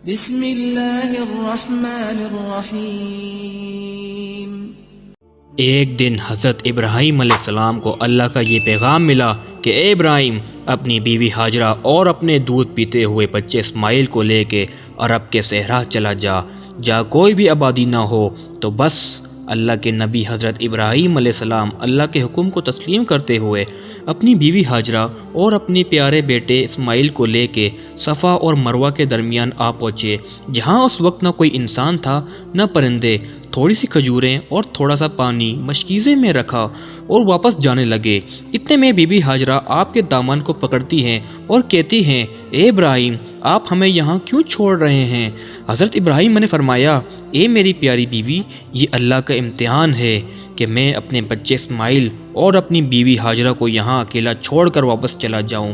بسم اللہ الرحمن الرحیم۔ ایک دن حضرت ابراہیم علیہ السلام کو اللہ کا یہ پیغام ملا کہ اے ابراہیم، اپنی بیوی ہاجرہ اور اپنے دودھ پیتے ہوئے بچے اسماعیل کو لے کے عرب کے صحرا چلا جا، جہاں کوئی بھی آبادی نہ ہو۔ تو بس اللہ کے نبی حضرت ابراہیم علیہ السلام اللہ کے حکم کو تسلیم کرتے ہوئے اپنی بیوی ہاجرہ اور اپنے پیارے بیٹے اسماعیل کو لے کے صفا اور مروہ کے درمیان آ پہنچے، جہاں اس وقت نہ کوئی انسان تھا نہ پرندے۔ تھوڑی سی کھجوریں اور تھوڑا سا پانی مشکیزے میں رکھا اور واپس جانے لگے۔ اتنے میں بی بی ہاجرہ آپ کے دامن کو پکڑتی ہیں اور کہتی ہیں، اے ابراہیم، آپ ہمیں یہاں کیوں چھوڑ رہے ہیں؟ حضرت ابراہیم نے فرمایا، اے میری پیاری بیوی، یہ اللہ کا امتحان ہے کہ میں اپنے بچے اسماعیل اور اپنی بیوی ہاجرہ کو یہاں اکیلا چھوڑ کر واپس چلا جاؤں۔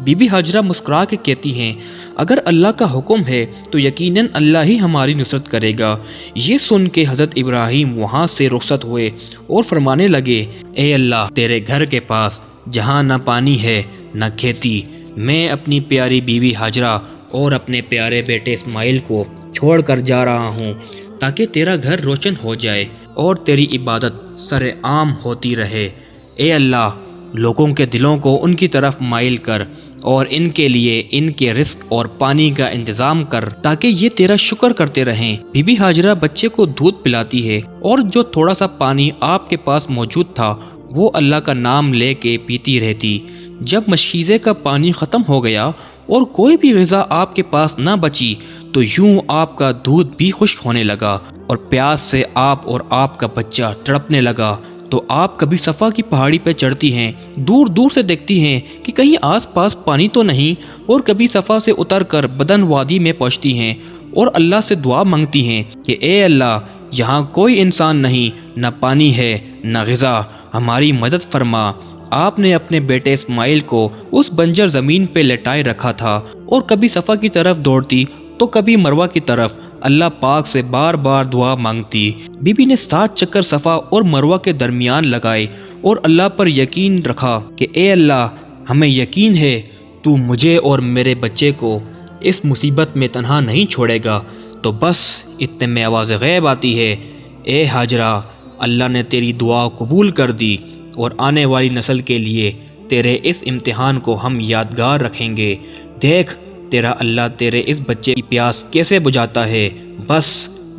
بی بی ہاجرہ مسکرا کے کہتی ہیں، اگر اللہ کا حکم ہے تو یقیناً اللہ ہی ہماری نصرت کرے گا۔ یہ سن کے حضرت ابراہیم وہاں سے رخصت ہوئے اور فرمانے لگے، اے اللہ، تیرے گھر کے پاس جہاں نہ پانی ہے نہ کھیتی، میں اپنی پیاری بیوی ہاجرہ اور اپنے پیارے بیٹے اسماعیل کو چھوڑ کر جا رہا ہوں تاکہ تیرا گھر روشن ہو جائے اور تیری عبادت سر عام ہوتی رہے۔ اے اللہ، لوگوں کے دلوں کو ان کی طرف مائل کر اور ان کے لیے ان کے رزق اور پانی کا انتظام کر تاکہ یہ تیرا شکر کرتے رہیں۔ بی بی ہاجرہ بچے کو دودھ پلاتی ہے اور جو تھوڑا سا پانی آپ کے پاس موجود تھا وہ اللہ کا نام لے کے پیتی رہتی۔ جب مشکیزے کا پانی ختم ہو گیا اور کوئی بھی غذا آپ کے پاس نہ بچی تو یوں آپ کا دودھ بھی خشک ہونے لگا اور پیاس سے آپ اور آپ کا بچہ تڑپنے لگا۔ تو آپ کبھی صفا کی پہاڑی پہ چڑھتی ہیں، دور دور سے دیکھتی ہیں کہ کہیں آس پاس پانی تو نہیں، اور کبھی صفا سے اتر کر بدن وادی میں پہنچتی ہیں اور اللہ سے دعا مانگتی ہیں کہ اے اللہ، یہاں کوئی انسان نہیں، نہ پانی ہے نہ غذا، ہماری مدد فرما۔ آپ نے اپنے بیٹے اسماعیل کو اس بنجر زمین پہ لٹائے رکھا تھا اور کبھی صفا کی طرف دوڑتی تو کبھی مروہ کی طرف، اللہ پاک سے بار بار دعا مانگتی۔ بی بی نے 7 چکر صفا اور مروہ کے درمیان لگائے اور اللہ پر یقین رکھا کہ اے اللہ، ہمیں یقین ہے تو مجھے اور میرے بچے کو اس مصیبت میں تنہا نہیں چھوڑے گا۔ تو بس اتنے میں آواز غیب آتی ہے، اے ہاجرہ، اللہ نے تیری دعا قبول کر دی اور آنے والی نسل کے لیے تیرے اس امتحان کو ہم یادگار رکھیں گے۔ دیکھ تیرا اللہ تیرے اس بچے کی پیاس کیسے بجھاتا ہے۔ بس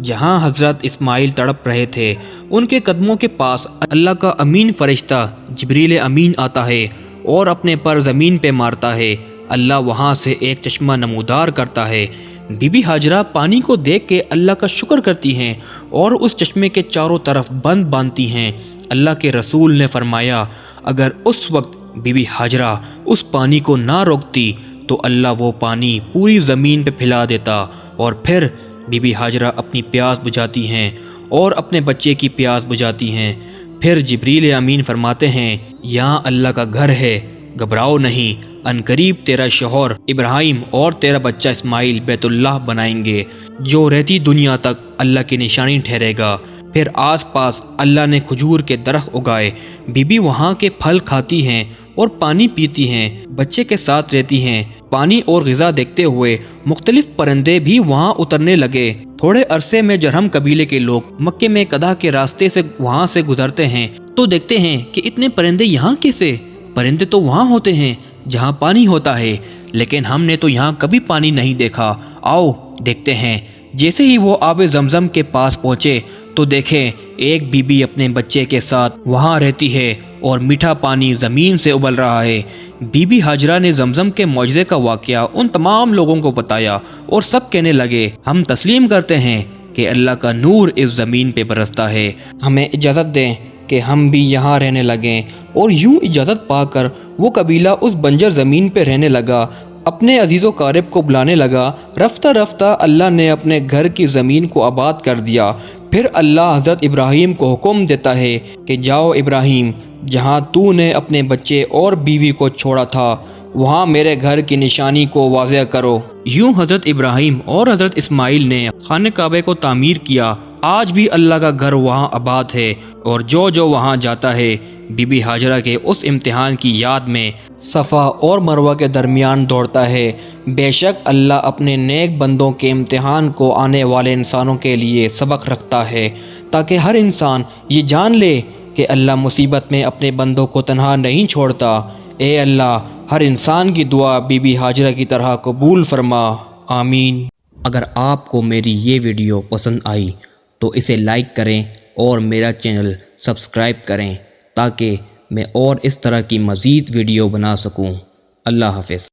جہاں حضرت اسماعیل تڑپ رہے تھے ان کے قدموں کے پاس اللہ کا امین فرشتہ جبریل امین آتا ہے اور اپنے پر زمین پہ مارتا ہے، اللہ وہاں سے ایک چشمہ نمودار کرتا ہے۔ بی بی ہاجرہ پانی کو دیکھ کے اللہ کا شکر کرتی ہیں اور اس چشمے کے چاروں طرف بند باندھتی ہیں۔ اللہ کے رسول نے فرمایا، اگر اس وقت بی بی ہاجرہ اس پانی کو نہ روکتی تو اللہ وہ پانی پوری زمین پہ پھیلا دیتا، اور پھر بی بی ہاجرہ اپنی پیاس بجھاتی ہیں اور اپنے بچے کی پیاس بجھاتی ہیں۔ پھر جبریل امین فرماتے ہیں، یہاں اللہ کا گھر ہے، گھبراؤ نہیں، ان قریب تیرا شوہر ابراہیم اور تیرا بچہ اسماعیل بیت اللہ بنائیں گے، جو رہتی دنیا تک اللہ کی نشانی ٹھہرے گا۔ پھر آس پاس اللہ نے کھجور کے درخت اگائے، بی بی وہاں کے پھل کھاتی ہیں اور پانی پیتی ہیں، بچے کے ساتھ رہتی ہیں۔ پانی اور غذا دیکھتے ہوئے مختلف پرندے بھی وہاں اترنے لگے۔ تھوڑے عرصے میں جرہم قبیلے کے لوگ مکے میں قدح کے راستے سے وہاں سے گزرتے ہیں تو دیکھتے ہیں کہ اتنے پرندے یہاں کیسے؟ پرندے تو وہاں ہوتے ہیں جہاں پانی ہوتا ہے، لیکن ہم نے تو یہاں کبھی پانی نہیں دیکھا، آؤ دیکھتے ہیں۔ جیسے ہی وہ آب زمزم کے پاس پہنچے تو دیکھیں ایک بی بی اپنے بچے کے ساتھ وہاں رہتی ہے اور میٹھا پانی زمین سے ابل رہا ہے۔ بی بی ہاجرہ نے زمزم کے معجزے کا واقعہ ان تمام لوگوں کو بتایا اور سب کہنے لگے، ہم تسلیم کرتے ہیں کہ اللہ کا نور اس زمین پہ برستا ہے، ہمیں اجازت دیں کہ ہم بھی یہاں رہنے لگیں۔ اور یوں اجازت پا کر وہ قبیلہ اس بنجر زمین پہ رہنے لگا، اپنے عزیز و قارب کو بلانے لگا۔ رفتہ رفتہ اللہ نے اپنے گھر کی زمین کو آباد کر دیا۔ پھر اللہ حضرت ابراہیم کو حکم دیتا ہے کہ جاؤ ابراہیم، جہاں تو نے اپنے بچے اور بیوی کو چھوڑا تھا وہاں میرے گھر کی نشانی کو واضح کرو۔ یوں حضرت ابراہیم اور حضرت اسماعیل نے خانہ کعبہ کو تعمیر کیا آج بھی اللہ کا گھر وہاں آباد ہے، اور جو جو وہاں جاتا ہے بی بی ہاجرہ کے اس امتحان کی یاد میں صفا اور مروہ کے درمیان دوڑتا ہے۔ بے شک اللہ اپنے نیک بندوں کے امتحان کو آنے والے انسانوں کے لیے سبق رکھتا ہے، تاکہ ہر انسان یہ جان لے کہ اللہ مصیبت میں اپنے بندوں کو تنہا نہیں چھوڑتا۔ اے اللہ، ہر انسان کی دعا بی بی ہاجرہ کی طرح قبول فرما، آمین۔ اگر آپ کو میری یہ ویڈیو پسند آئی تو اسے لائک کریں اور میرا چینل سبسکرائب کریں تاکہ میں اور اس طرح کی مزید ویڈیو بنا سکوں۔ اللہ حافظ۔